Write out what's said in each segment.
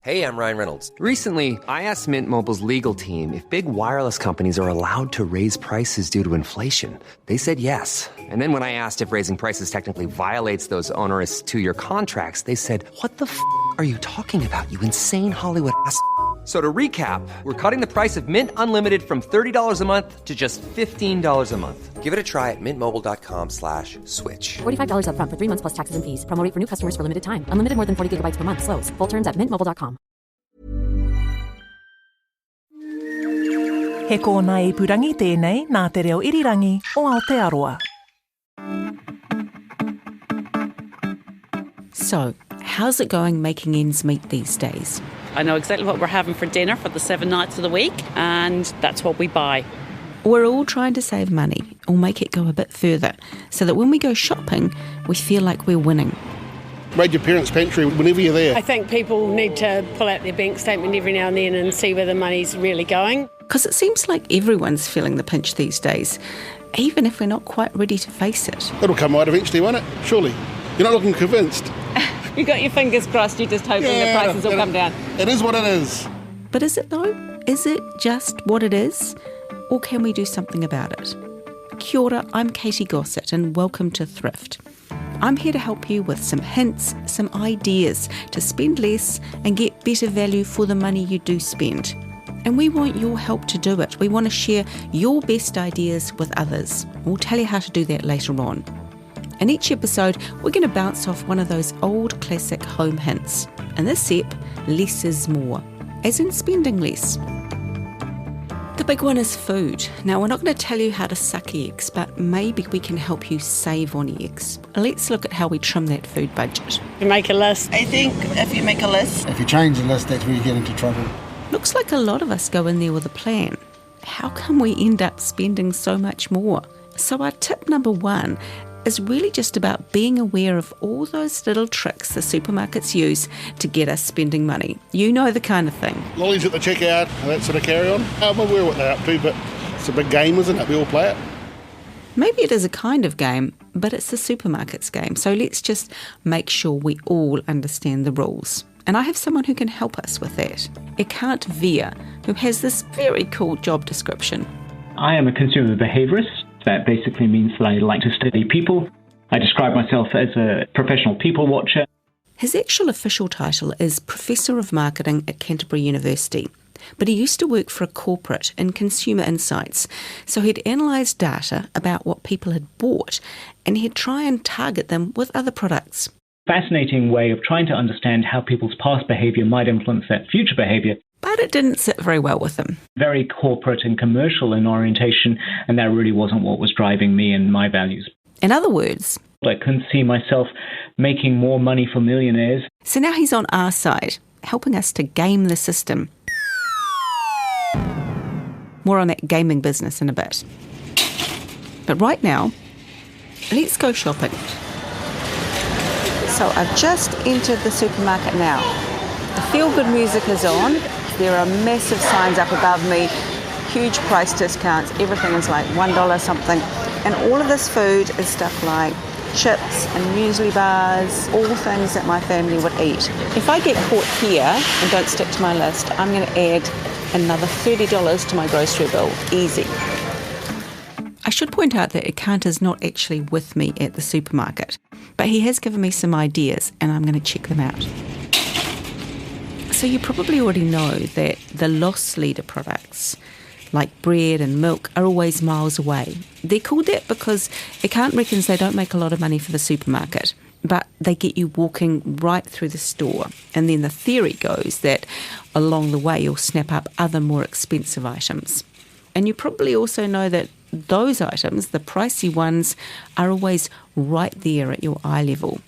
Hey, I'm Ryan Reynolds. Recently, I asked Mint Mobile's legal team if big wireless companies are allowed to raise prices due to inflation. They said yes. And then when I asked if raising prices technically violates those onerous two-year contracts, they said, "What the f*** are you talking about, you insane Hollywood ass?" So to recap, we're cutting the price of Mint Unlimited from $30 a month to just $15 a month. Give it a try at mintmobile.com/switch. $45 up front for 3 months plus taxes and fees. Promo rate for new customers for limited time. Unlimited more than 40 gigabytes per month. Slows full terms at mintmobile.com. He kōna ipurangi tēnei nā te reo irirangi o Aotearoa. So, how's it going making ends meet these days? I know exactly what we're having for dinner for the 7 nights of the week, and that's what we buy. We're all trying to save money or make it go a bit further so that when we go shopping, we feel like we're winning. Raid your parents' pantry whenever you're there. I think people need to pull out their bank statement every now and then and see where the money's really going. Because it seems like everyone's feeling the pinch these days, even if we're not quite ready to face it. It'll come right eventually, won't it? Surely. You're not looking convinced. You got your fingers crossed, you're just hoping the prices will come down. It is what it is. But is it though? Is it just what it is? Or can we do something about it? Kia ora, I'm Katy Gossett and welcome to Thrift. I'm here to help you with some hints, some ideas to spend less and get better value for the money you do spend. And we want your help to do it. We want to share your best ideas with others. We'll tell you how to do that later on. In each episode, we're going to bounce off one of those old classic home hints. In this ep, less is more, as in spending less. The big one is food. Now, we're not going to tell you how to suck eggs, but maybe we can help you save on eggs. Let's look at how we trim that food budget. You make a list. I think if you make a list, If you change the list, that's where you get into trouble. Looks like a lot of us go in there with a plan. How come we end up spending so much more? So our tip number one is really just about being aware of all those little tricks the supermarkets use to get us spending money. You know the kind of thing. Lollies at the checkout, and that sort of carry on. I'm aware of what they're up to, but it's a big game, isn't it? We all play it. Maybe it is a kind of game, but it's the supermarket's game. So let's just make sure we all understand the rules. And I have someone who can help us with that. Ekant Veer, who has this very cool job description. I am a consumer behaviorist. That basically means that I like to study people. I describe myself as a professional people watcher. His actual official title is Professor of Marketing at Canterbury University, but he used to work for a corporate in consumer insights, so he'd analyse data about what people had bought and he'd try and target them with other products. Fascinating way of trying to understand how people's past behaviour might influence their future behaviour. But it didn't sit very well with him. Very corporate and commercial in orientation, and that really wasn't what was driving me and my values. In other words, I couldn't see myself making more money for millionaires. So now he's on our side, helping us to game the system. More on that gaming business in a bit. But right now, let's go shopping. So I've just entered the supermarket now. The feel-good music is on. There are massive signs up above me, huge price discounts. Everything is like $1 something. And all of this food is stuff like chips and muesli bars, all things that my family would eat. If I get caught here and don't stick to my list, I'm going to add another $30 to my grocery bill. Easy. I should point out that Ekant is not actually with me at the supermarket, but he has given me some ideas and I'm going to check them out. So you probably already know that the loss leader products, like bread and milk, are always miles away. They're called that because Ekant reckons they don't make a lot of money for the supermarket, but they get you walking right through the store. And then the theory goes that along the way you'll snap up other more expensive items. And you probably also know that those items, the pricey ones, are always right there at your eye level.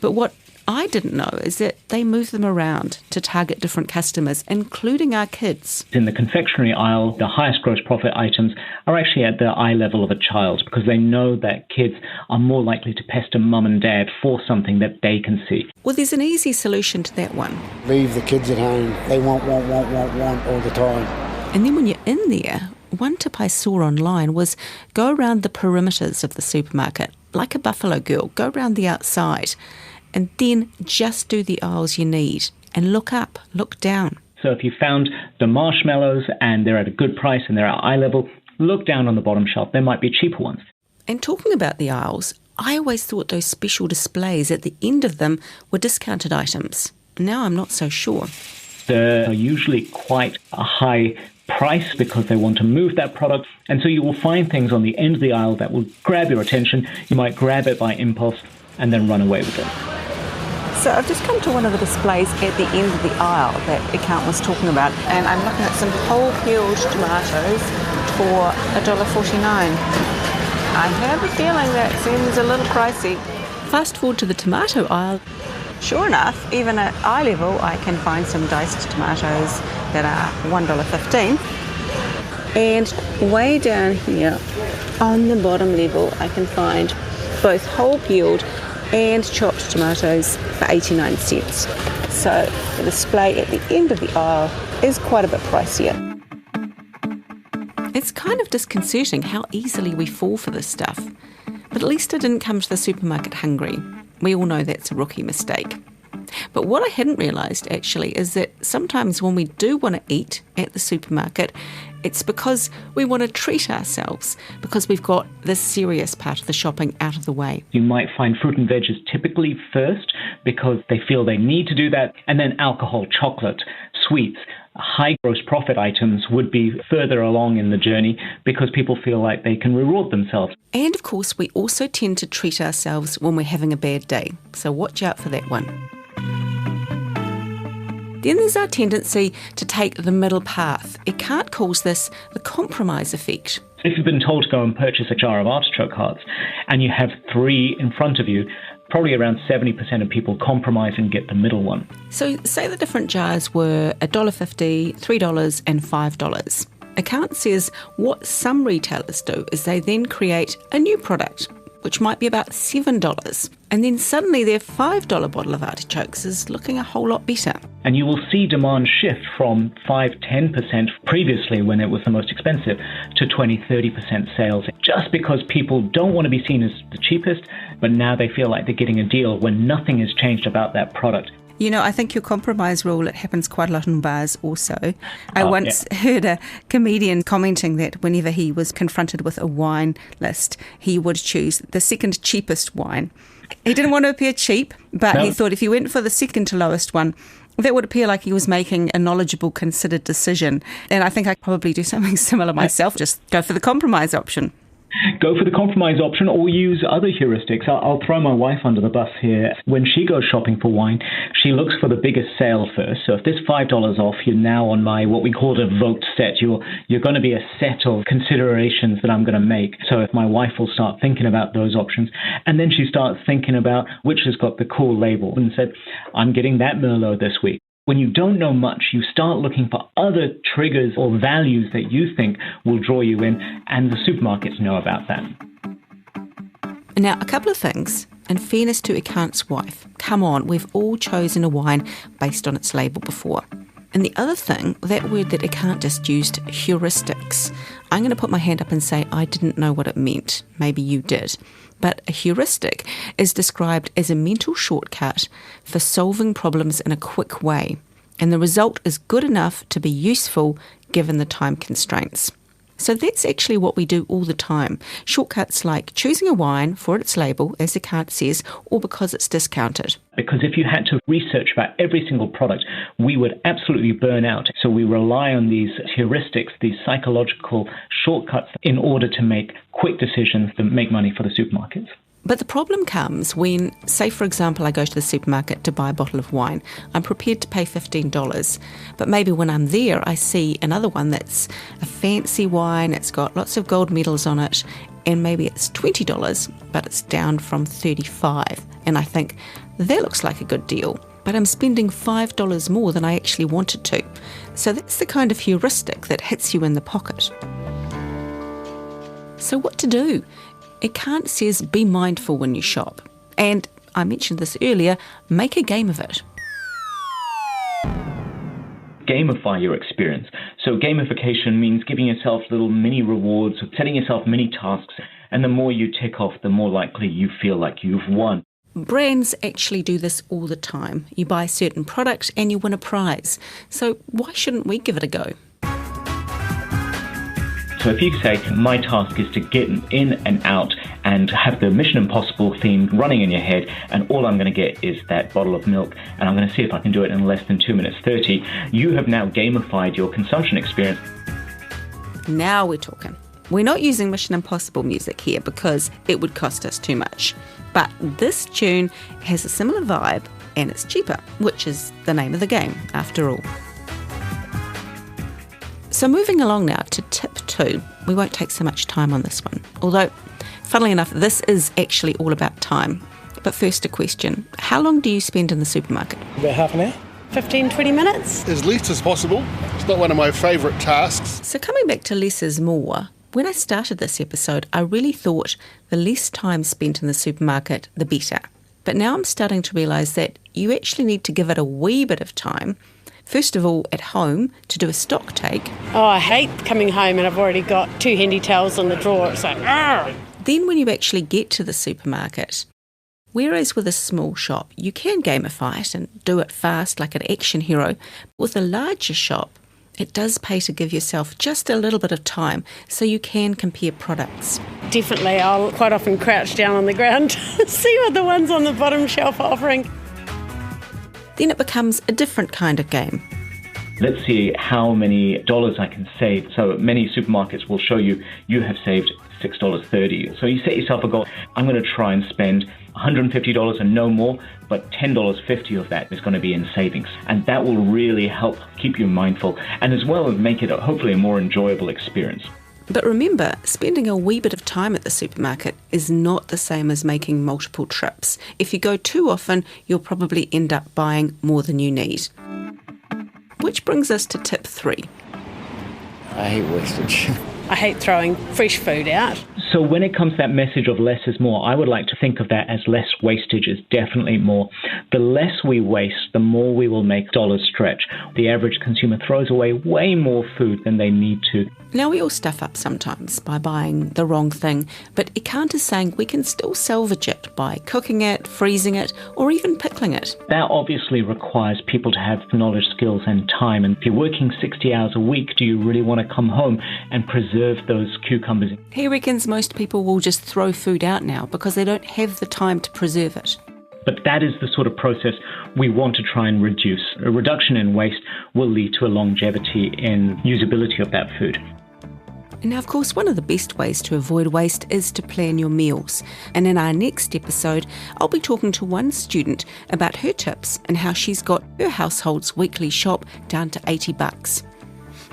But what I didn't know is that they move them around to target different customers, including our kids. In the confectionery aisle, the highest gross profit items are actually at the eye level of a child because they know that kids are more likely to pester mum and dad for something that they can see. Well, there's an easy solution to that one. Leave the kids at home. They want all the time. And then when you're in there, one tip I saw online was go around the perimeters of the supermarket, like a buffalo girl, go around the outside, and then just do the aisles you need. and look up, look down. So if you found the marshmallows and they're at a good price and they're at eye level, look down on the bottom shelf. There might be cheaper ones. And talking about the aisles, I always thought those special displays at the end of them were discounted items. Now I'm not so sure. They're usually quite a high price because they want to move that product. And so you will find things on the end of the aisle that will grab your attention. You might grab it by impulse and then run away with it. So I've just come to one of the displays at the end of the aisle that Ekant was talking about, and I'm looking at some whole peeled tomatoes for $1.49. I have a feeling that seems a little pricey. Fast forward to the tomato aisle. Sure enough, even at eye level, I can find some diced tomatoes that are $1.15. And way down here, on the bottom level, I can find both whole peeled and chopped tomatoes for 89 cents. So the display at the end of the aisle is quite a bit pricier. It's kind of disconcerting how easily we fall for this stuff. But at least I didn't come to the supermarket hungry. We all know that's a rookie mistake. But what I hadn't realised actually is that sometimes when we do want to eat at the supermarket, it's because we want to treat ourselves, because we've got this serious part of the shopping out of the way. You might find fruit and veggies typically first because they feel they need to do that, and then alcohol, chocolate, sweets, high gross profit items would be further along in the journey because people feel like they can reward themselves. And of course, we also tend to treat ourselves when we're having a bad day, so watch out for that one. Then there's our tendency to take the middle path. Ekant calls this the compromise effect. If you've been told to go and purchase a jar of artichoke hearts and you have 3 in front of you, probably around 70% of people compromise and get the middle one. So say the different jars were $1.50, $3 and $5. Ekant says what some retailers do is they then create a new product, which might be about $7. And then suddenly their $5 bottle of artichokes is looking a whole lot better. And you will see demand shift from 5-10% previously when it was the most expensive to 20-30% sales, just because people don't want to be seen as the cheapest, but now they feel like they're getting a deal when nothing has changed about that product. You know, I think your compromise rule, it happens quite a lot in bars also. I once heard a comedian commenting that whenever he was confronted with a wine list, he would choose the second cheapest wine. He didn't want to appear cheap, but he thought if he went for the second to lowest one, that would appear like he was making a knowledgeable, considered decision. And I think I probably do something similar myself, just go for the compromise option. Go for the compromise option or use other heuristics. I'll throw my wife under the bus here. When she goes shopping for wine, she looks for the biggest sale first. So if there's $5 off, you're now on my what we call a vote set. You're going to be a set of considerations that I'm going to make. So if my wife will start thinking about those options, and then she starts thinking about which has got the cool label and said, I'm getting that Merlot this week. When you don't know much, you start looking for other triggers or values that you think will draw you in, and the supermarkets know about that. Now, a couple of things. In fairness to Ekant's wife, come on, we've all chosen a wine based on its label before. And the other thing, that word that Ekant just used, heuristics. I'm going to put my hand up and say I didn't know what it meant. Maybe you did. But a heuristic is described as a mental shortcut for solving problems in a quick way, and the result is good enough to be useful given the time constraints. So that's actually what we do all the time. Shortcuts like choosing a wine for its label, as Ekant says, or because it's discounted. Because if you had to research about every single product, we would absolutely burn out. So we rely on these heuristics, these psychological shortcuts, in order to make quick decisions that make money for the supermarkets. But the problem comes when, say for example, I go to the supermarket to buy a bottle of wine. I'm prepared to pay $15, but maybe when I'm there I see another one that's a fancy wine, it's got lots of gold medals on it, and maybe it's $20, but it's down from $35. And I think, that looks like a good deal, but I'm spending $5 more than I actually wanted to. So that's the kind of heuristic that hits you in the pocket. So what to do? Ekant says be mindful when you shop. And I mentioned this earlier, make a game of it. Gamify your experience. So gamification means giving yourself little mini rewards, setting yourself mini tasks, and the more you tick off, the more likely you feel like you've won. Brands actually do this all the time. You buy a certain product and you win a prize. So why shouldn't we give it a go? So if you say, my task is to get in and out and have the Mission Impossible theme running in your head, and all I'm going to get is that bottle of milk, and I'm going to see if I can do it in less than 2 minutes 30, you have now gamified your consumption experience. Now we're talking. We're not using Mission Impossible music here because it would cost us too much. But this tune has a similar vibe and it's cheaper, which is the name of the game, after all. So moving along now to tip 2. We won't take so much time on this one. Although, funnily enough, this is actually all about time. But first a question. How long do you spend in the supermarket? About half an hour. 15, 20 minutes. As least as possible. It's not one of my favourite tasks. So coming back to less is more, when I started this episode, I really thought the less time spent in the supermarket, the better. But now I'm starting to realise that you actually need to give it a wee bit of time. First of all, at home, to do a stock take. Oh, I hate coming home and I've already got 2 handy towels on the drawer. It's like, argh! Then when you actually get to the supermarket, whereas with a small shop, you can gamify it and do it fast like an action hero. With a larger shop, it does pay to give yourself just a little bit of time so you can compare products. Definitely, I'll quite often crouch down on the ground to see what the ones on the bottom shelf are offering. Then it becomes a different kind of game. Let's see how many dollars I can save. So many supermarkets will show you have saved $6.30. So you set yourself a goal. I'm going to try and spend $150 and no more, but $10.50 of that is going to be in savings. And that will really help keep you mindful and as well as make it hopefully a more enjoyable experience. But remember, spending a wee bit of time at the supermarket is not the same as making multiple trips. If you go too often, you'll probably end up buying more than you need. Which brings us to tip 3. I hate wastage. I hate throwing fresh food out. So when it comes to that message of less is more, I would like to think of that as less wastage is definitely more. The less we waste, the more we will make dollars stretch. The average consumer throws away way more food than they need to. Now we all stuff up sometimes by buying the wrong thing, but Ekant is saying we can still salvage it by cooking it, freezing it, or even pickling it. That obviously requires people to have knowledge, skills and time. And if you're working 60 hours a week, do you really want to come home and preserve those cucumbers? He reckons most people will just throw food out now because they don't have the time to preserve it. But that is the sort of process we want to try and reduce. A reduction in waste will lead to a longevity in usability of that food. Now, of course, one of the best ways to avoid waste is to plan your meals. And in our next episode, I'll be talking to one student about her tips and how she's got her household's weekly shop down to $80.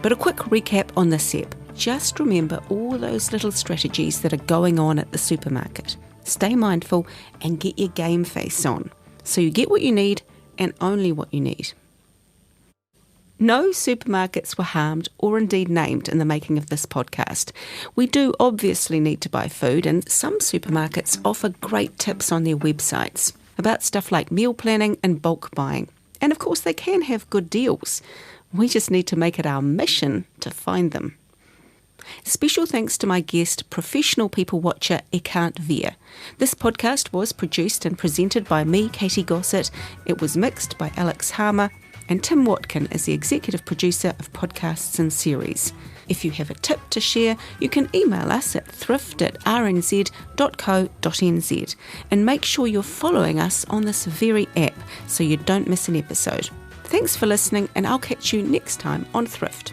But a quick recap on this ep. Just remember all those little strategies that are going on at the supermarket. Stay mindful and get your game face on, so you get what you need and only what you need. No supermarkets were harmed or indeed named in the making of this podcast. We do obviously need to buy food, and some supermarkets offer great tips on their websites about stuff like meal planning and bulk buying. And of course they can have good deals. We just need to make it our mission to find them. Special thanks to my guest, professional people watcher Ekant Veer. This podcast was produced and presented by me, Katy Gossett. It was mixed by Alex Harmer, and Tim Watkin is the executive producer of podcasts and series. If you have a tip to share, you can email us at thrift@rnz.co.nz and make sure you're following us on this very app so you don't miss an episode. Thanks for listening, and I'll catch you next time on Thrift.